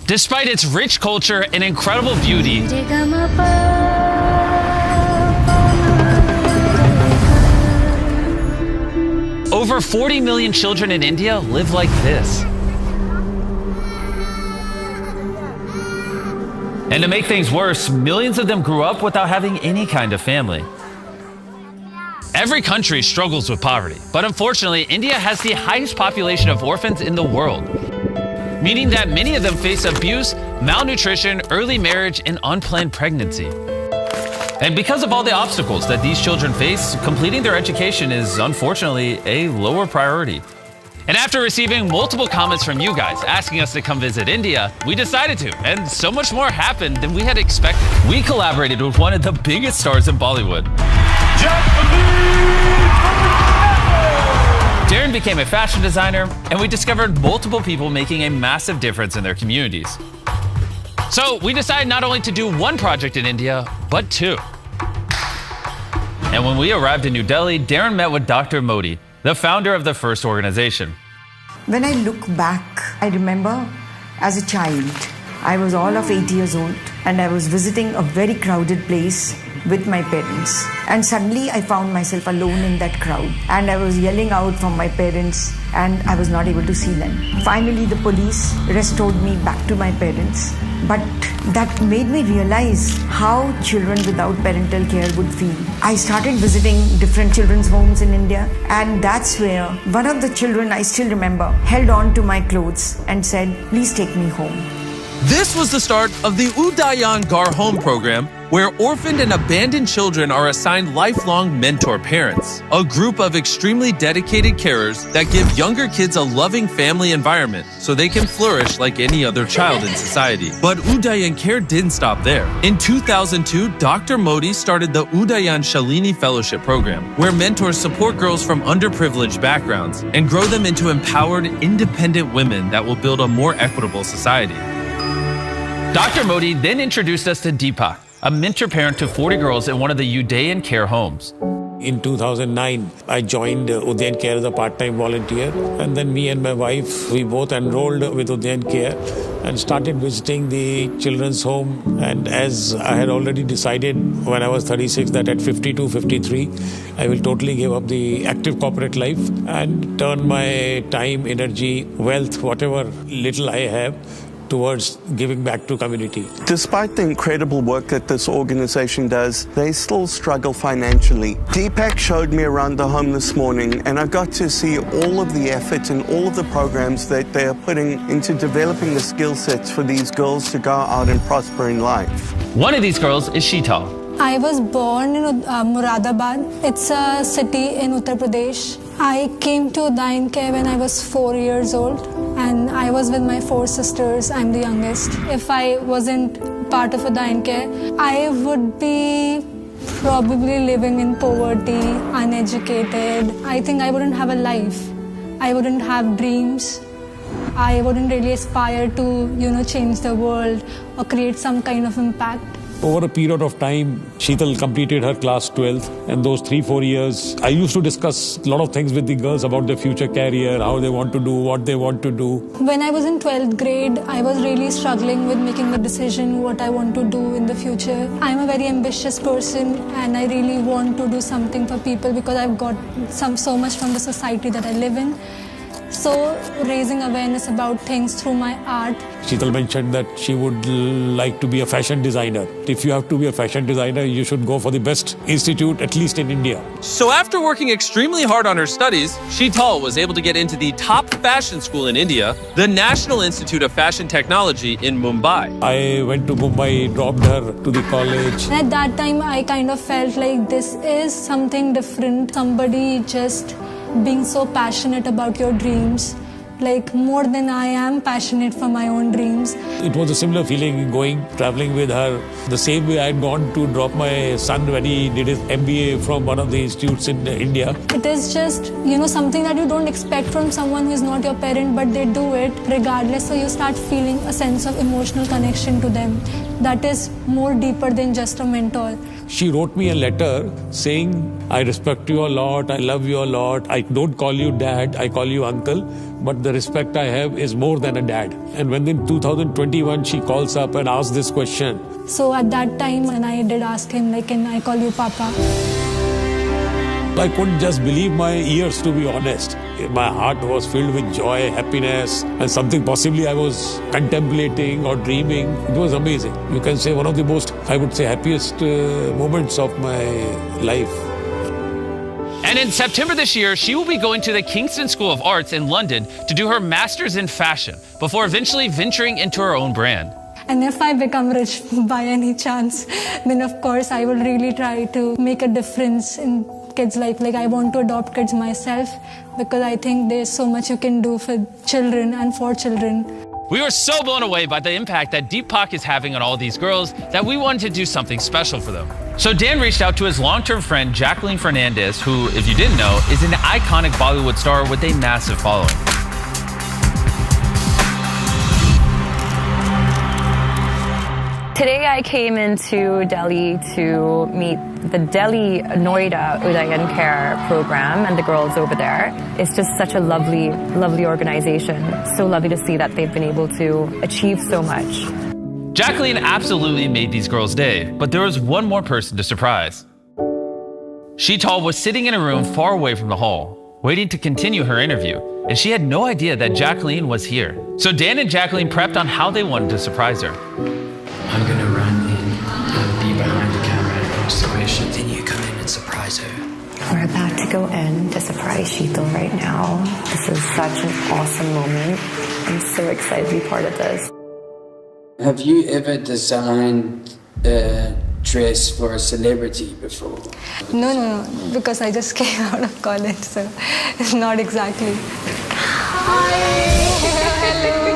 Despite its rich culture and incredible beauty, over 40 million children in India live like this. And to make things worse, millions of them grew up without having any kind of family. Every country struggles with poverty, but unfortunately, India has the highest population of orphans in the world, meaning that many of them face abuse, malnutrition, early marriage, and unplanned pregnancy. And because of all the obstacles that these children face, completing their education is unfortunately a lower priority. And after receiving multiple comments from you guys asking us to come visit India, we decided to, and so much more happened than we had expected. We collaborated with one of the biggest stars in Bollywood. Darren became a fashion designer, and we discovered multiple people making a massive difference in their communities. So we decided not only to do one project in India, but two. And when we arrived in New Delhi, Darren met with Dr. Modi, the founder of the first organization. When I look back, I remember as a child, I was all of 8 years old and I was visiting a very crowded place with my parents. And suddenly I found myself alone in that crowd and I was yelling out for my parents and I was not able to see them. Finally, the police restored me back to my parents. But that made me realize how children without parental care would feel. I started visiting different children's homes in India, and that's where one of the children, I still remember, held on to my clothes and said, "Please take me home." This was the start of the Udayan Gar Home program, where orphaned and abandoned children are assigned lifelong mentor parents, a group of extremely dedicated carers that give younger kids a loving family environment so they can flourish like any other child in society. But Udayan Care didn't stop there. In 2002, Dr. Modi started the Udayan Shalini Fellowship Program, where mentors support girls from underprivileged backgrounds and grow them into empowered, independent women that will build a more equitable society. Dr. Modi then introduced us to Deepak, a mentor parent to 40 girls in one of the Udayan Care homes. In 2009, I joined Udayan Care as a part-time volunteer. And then me and my wife, we both enrolled with Udayan Care and started visiting the children's home. And as I had already decided when I was 36 that at 52, 53, I will totally give up the active corporate life and turn my time, energy, wealth, whatever little I have, towards giving back to community. Despite the incredible work that this organization does, they still struggle financially. Deepak showed me around the home this morning and I got to see all of the effort and all of the programs that they are putting into developing the skill sets for these girls to go out and prosper in life. One of these girls is Sheetal. I was born in Moradabad. It's a city in Uttar Pradesh. I came to Udayan Care when I was 4 years old and I was with my 4 sisters. I'm the youngest. If I wasn't part of Udayan Care, I would be probably living in poverty, uneducated. I think I wouldn't have a life. I wouldn't have dreams. I wouldn't really aspire to, change the world or create some kind of impact. Over a period of time, Sheetal completed her class 12, and those 3-4 years, I used to discuss a lot of things with the girls about their future career, how they want to do, what they want to do. When I was in 12th grade, I was really struggling with making a decision what I want to do in the future. I'm a very ambitious person and I really want to do something for people because I've got so much from the society that I live in. So raising awareness about things through my art. Sheetal mentioned that she would like to be a fashion designer. If you have to be a fashion designer, you should go for the best institute, at least in India. So after working extremely hard on her studies, Sheetal was able to get into the top fashion school in India, the National Institute of Fashion Technology in Mumbai. I went to Mumbai, dropped her to the college. At that time, I kind of felt like this is something different. Somebody just being so passionate about your dreams, like more than I am passionate for my own dreams. It was a similar feeling traveling with her. The same way I had gone to drop my son when he did his MBA from one of the institutes in India. It is just, something that you don't expect from someone who is not your parent, but they do it regardless. So you start feeling a sense of emotional connection to them that is more deeper than just a mentor. She wrote me a letter saying, I respect you a lot, I love you a lot, I don't call you dad, I call you uncle, but the respect I have is more than a dad. And when in 2021 she calls up and asks this question. So at that time, when I did ask him, like, can I call you Papa? I couldn't just believe my ears, to be honest. My heart was filled with joy, happiness, and something possibly I was contemplating or dreaming. It was amazing. You can say one of the most, I would say, happiest moments of my life. And in September this year, she will be going to the Kingston School of Arts in London to do her master's in fashion before eventually venturing into her own brand. And if I become rich by any chance, then of course I will really try to make a difference in kids' life. Like, I want to adopt kids myself because I think there's so much you can do for children and for children. We were so blown away by the impact that Deepak is having on all these girls that we wanted to do something special for them. So Dan reached out to his long-term friend Jacqueline Fernandez, who, if you didn't know, is an iconic Bollywood star with a massive following. Today I came into Delhi to meet the Delhi Noida Udayan Care program and the girls over there. It's just such a lovely, lovely organization. So lovely to see that they've been able to achieve so much. Jacqueline absolutely made these girls' day, but there was one more person to surprise. Sheetal was sitting in a room far away from the hall, waiting to continue her interview, and she had no idea that Jacqueline was here. So Dan and Jacqueline prepped on how they wanted to surprise her. I'm gonna run in and be behind the camera and ask the question. Then you come in and surprise her. We're about to go in to surprise Sheetal right now. This is such an awesome moment. I'm so excited to be part of this. Have you ever designed a dress for a celebrity before? No, because I just came out of college, so it's not exactly. Hi! Hello!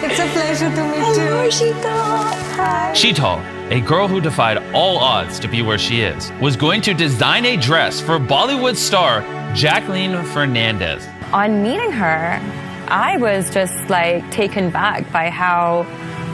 It's a pleasure to meet you. Hello, Sheetal! Hi! Sheetal, a girl who defied all odds to be where she is, was going to design a dress for Bollywood star Jacqueline Fernandez. On meeting her, I was just like taken back by how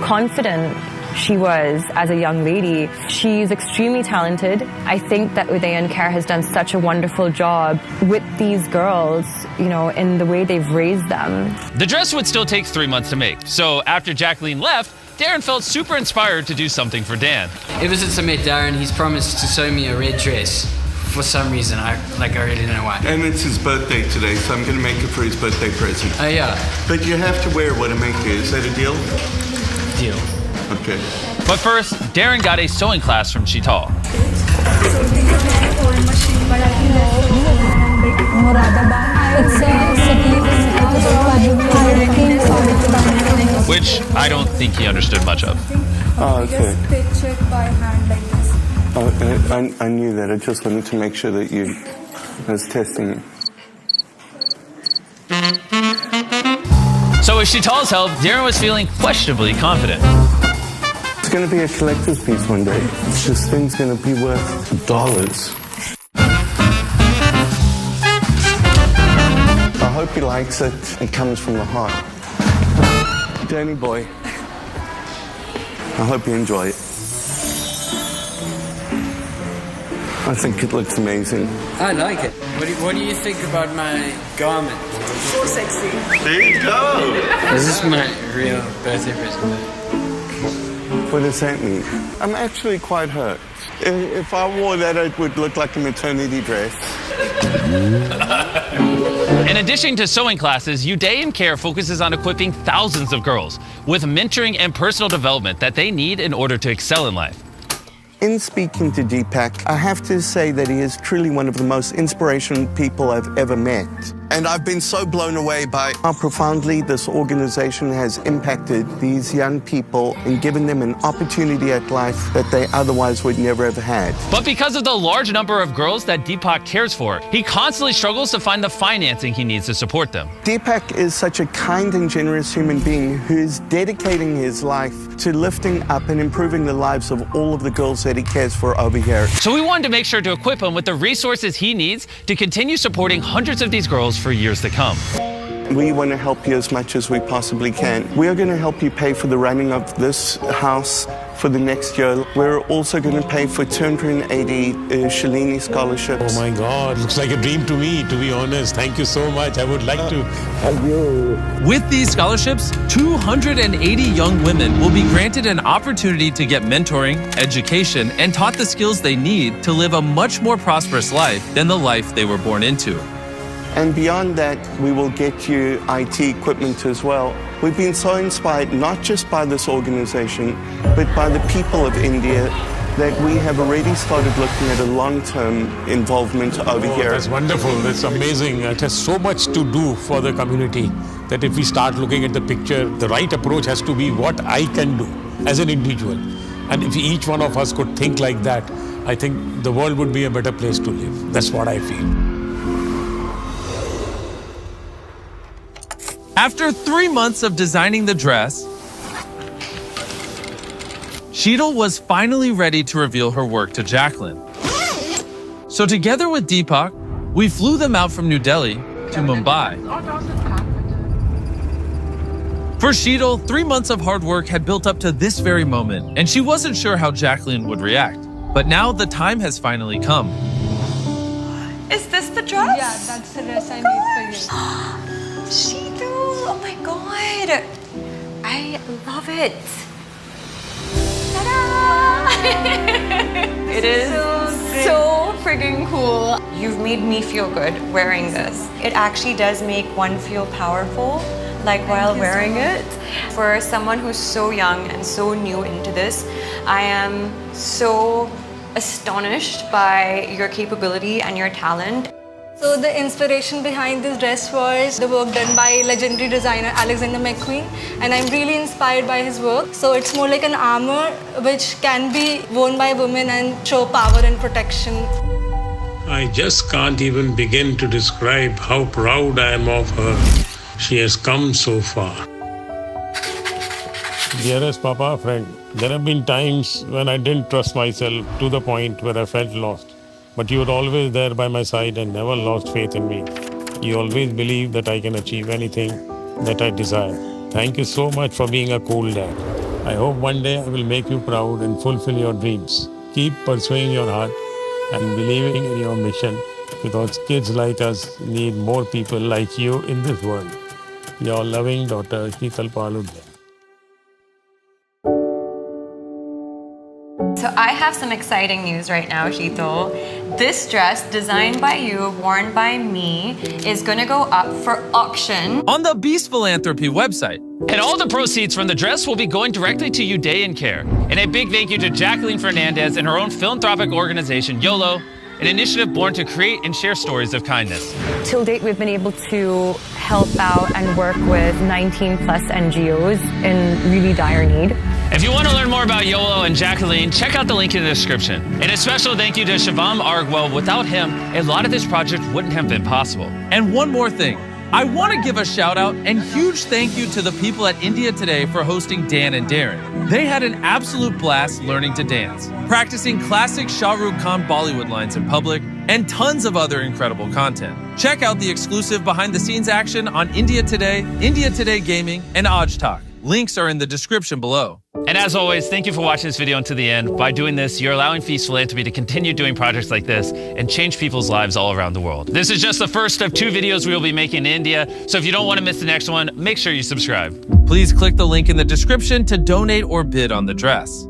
confident she was as a young lady. She's extremely talented. I think that Udayan Care has done such a wonderful job with these girls, you know, in the way they've raised them. The dress would still take 3 months to make, so after Jacqueline left, Darren felt super inspired to do something for Dan. Ever since I met Darren, he's promised to sew me a red dress. For some reason, I really don't know why. And it's his birthday today, so I'm going to make it for his birthday present. Oh yeah. But you have to wear what I make you. Is that a deal? Deal. Okay. But first, Darren got a sewing class from Sheetal. Which I don't think he understood much of. Oh, okay. Just stitch it by hand like this. Oh, I knew that. I just wanted to make sure that I was testing you. So with Sheetal's help, Darren was feeling questionably confident. It's going to be a collector's piece one day. This thing's going to be worth dollars. I hope he likes it. It comes from the heart. Danny boy, I hope you enjoy it. I think it looks amazing. I like it. What do you think about my garment? So sexy. There you go. This is my real birthday present. What does that mean? I'm actually quite hurt. If I wore that, it would look like a maternity dress. In addition to sewing classes, Udayan Care focuses on equipping thousands of girls with mentoring and personal development that they need in order to excel in life. In speaking to Deepak, I have to say that he is truly one of the most inspirational people I've ever met. And I've been so blown away by how profoundly this organization has impacted these young people and given them an opportunity at life that they otherwise would never have had. But because of the large number of girls that Deepak cares for, he constantly struggles to find the financing he needs to support them. Deepak is such a kind and generous human being who is dedicating his life to lifting up and improving the lives of all of the girls that he cares for over here. So we wanted to make sure to equip him with the resources he needs to continue supporting hundreds of these girls for years to come. We want to help you as much as we possibly can. We are going to help you pay for the running of this house for the next year. We're also going to pay for 280 Shalini scholarships. Oh my God, looks like a dream to me, to be honest. Thank you so much. I would like to help you. With these scholarships, 280 young women will be granted an opportunity to get mentoring, education, and taught the skills they need to live a much more prosperous life than the life they were born into. And beyond that, we will get you IT equipment as well. We've been so inspired, not just by this organization, but by the people of India, that we have already started looking at a long-term involvement over here. That's wonderful. That's amazing. It has so much to do for the community that if we start looking at the picture, the right approach has to be what I can do as an individual. And if each one of us could think like that, I think the world would be a better place to live. That's what I feel. After 3 months of designing the dress, Sheetal was finally ready to reveal her work to Jacqueline. So together with Deepak, we flew them out from New Delhi to Mumbai. For Sheetal, 3 months of hard work had built up to this very moment, and she wasn't sure how Jacqueline would react. But now the time has finally come. Is this the dress? Yeah, that's the dress I made for you. Sheetal, oh my God. I love it. Ta-da! It is so friggin' cool. You've made me feel good wearing this. It actually does make one feel powerful, like while wearing it. For someone who's so young and so new into this, I am so astonished by your capability and your talent. So the inspiration behind this dress was the work done by legendary designer Alexander McQueen, and I'm really inspired by his work. So it's more like an armor which can be worn by women and show power and protection. I just can't even begin to describe how proud I am of her. She has come so far. Dearest Papa, friend, there have been times when I didn't trust myself to the point where I felt lost. But you were always there by my side and never lost faith in me. You always believed that I can achieve anything that I desire. Thank you so much for being a cool dad. I hope one day I will make you proud and fulfill your dreams. Keep pursuing your heart and believing in your mission, because kids like us need more people like you in this world. Your loving daughter, Sheetal Paludya. So I have some exciting news right now, Sheetal. This dress, designed by you, worn by me, is gonna go up for auction on the Beast Philanthropy website. And all the proceeds from the dress will be going directly to Udayan Care. And a big thank you to Jacqueline Fernandez and her own philanthropic organization, YOLO, an initiative born to create and share stories of kindness. Till date, we've been able to help out and work with 19 plus NGOs in really dire need. If you want to learn more about YOLO and Jacqueline, check out the link in the description. And a special thank you to Shivam Argwell. Without him, a lot of this project wouldn't have been possible. And one more thing. I want to give a shout out and huge thank you to the people at India Today for hosting Dan and Darren. They had an absolute blast learning to dance, practicing classic Shah Rukh Khan Bollywood lines in public, and tons of other incredible content. Check out the exclusive behind-the-scenes action on India Today Gaming, and Aj Talk. Links are in the description below. And as always, thank you for watching this video until the end. By doing this, you're allowing Feast Philanthropy to continue doing projects like this and change people's lives all around the world. This is just the first of 2 videos we will be making in India, so if you don't want to miss the next one, make sure you subscribe. Please click the link in the description to donate or bid on the dress.